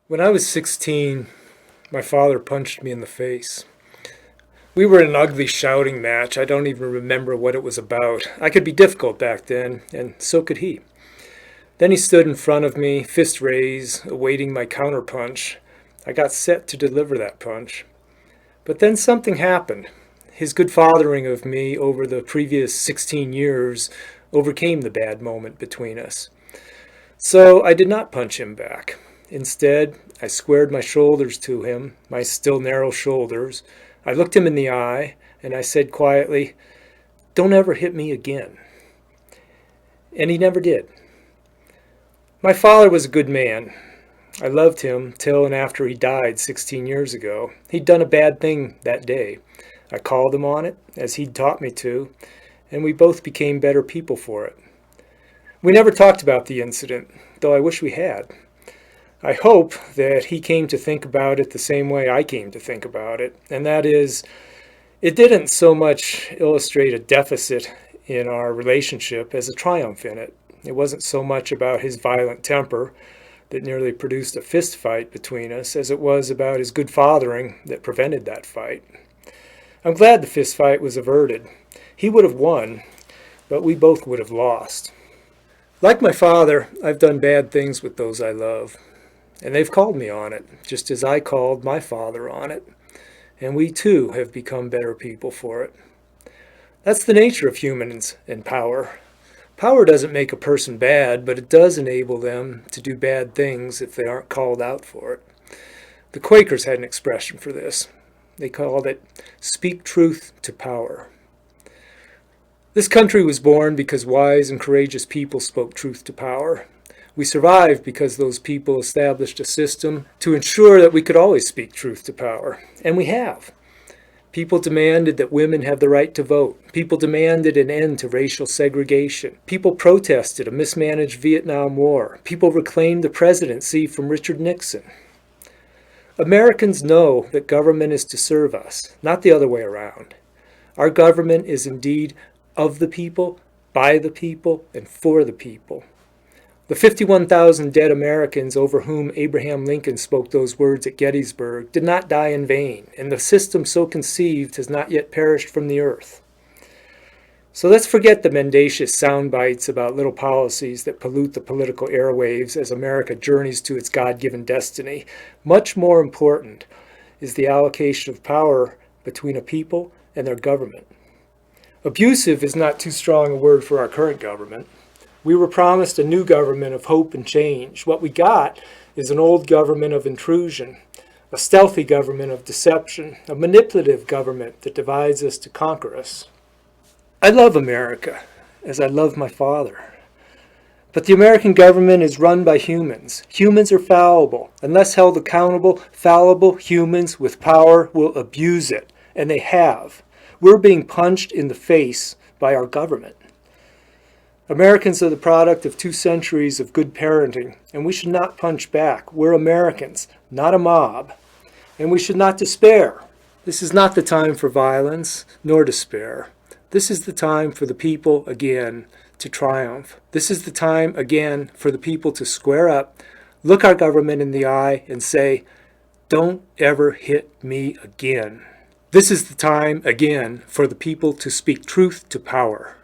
When I was 16, my father punched me in the face. We were in an ugly shouting match. I don't even remember what it was about. I could be difficult back then, and so could he. Then he stood in front of me, fist raised, awaiting my counterpunch. I got set to deliver that punch. But then something happened. His good fathering of me over the previous 16 years overcame the bad moment between us. So I did not punch him back. Instead, I squared my shoulders to him, my still narrow shoulders. I looked him in the eye, and I said quietly, "Don't ever hit me again." And he never did. My father was a good man. I loved him till and after he died 16 years ago. He'd done a bad thing that day. I called him on it, as he'd taught me to, and we both became better people for it. We never talked about the incident, though I wish we had. I hope that he came to think about it the same way I came to think about it, and that is, it didn't so much illustrate a deficit in our relationship as a triumph in it. It wasn't so much about his violent temper that nearly produced a fist fight between us as it was about his good fathering that prevented that fight. I'm glad the fist fight was averted. He would have won, but we both would have lost. Like my father, I've done bad things with those I love. And they've called me on it, just as I called my father on it. And we too have become better people for it. That's the nature of humans and power. Power doesn't make a person bad, but it does enable them to do bad things if they aren't called out for it. The Quakers had an expression for this. They called it, "Speak truth to power." This country was born because wise and courageous people spoke truth to power. We survived because those people established a system to ensure that we could always speak truth to power. And we have. People demanded that women have the right to vote. People demanded an end to racial segregation. People protested a mismanaged Vietnam War. People reclaimed the presidency from Richard Nixon. Americans know that government is to serve us, not the other way around. Our government is indeed of the people, by the people, and for the people. The 51,000 dead Americans over whom Abraham Lincoln spoke those words at Gettysburg did not die in vain, and the system so conceived has not yet perished from the earth. So let's forget the mendacious sound bites about little policies that pollute the political airwaves as America journeys to its God-given destiny. Much more important is the allocation of power between a people and their government. Abusive is not too strong a word for our current government. We were promised a new government of hope and change. What we got is an old government of intrusion, a stealthy government of deception, a manipulative government that divides us to conquer us. I love America, as I love my father. But the American government is run by humans. Humans are fallible. Unless held accountable, fallible humans with power will abuse it, and they have. We're being punched in the face by our government. Americans are the product of 2 centuries of good parenting, and we should not punch back. We're Americans, not a mob, and we should not despair. This is not the time for violence, nor despair. This is the time for the people, again, to triumph. This is the time, again, for the people to square up, look our government in the eye, and say, "Don't ever hit me again." This is the time, again, for the people to speak truth to power.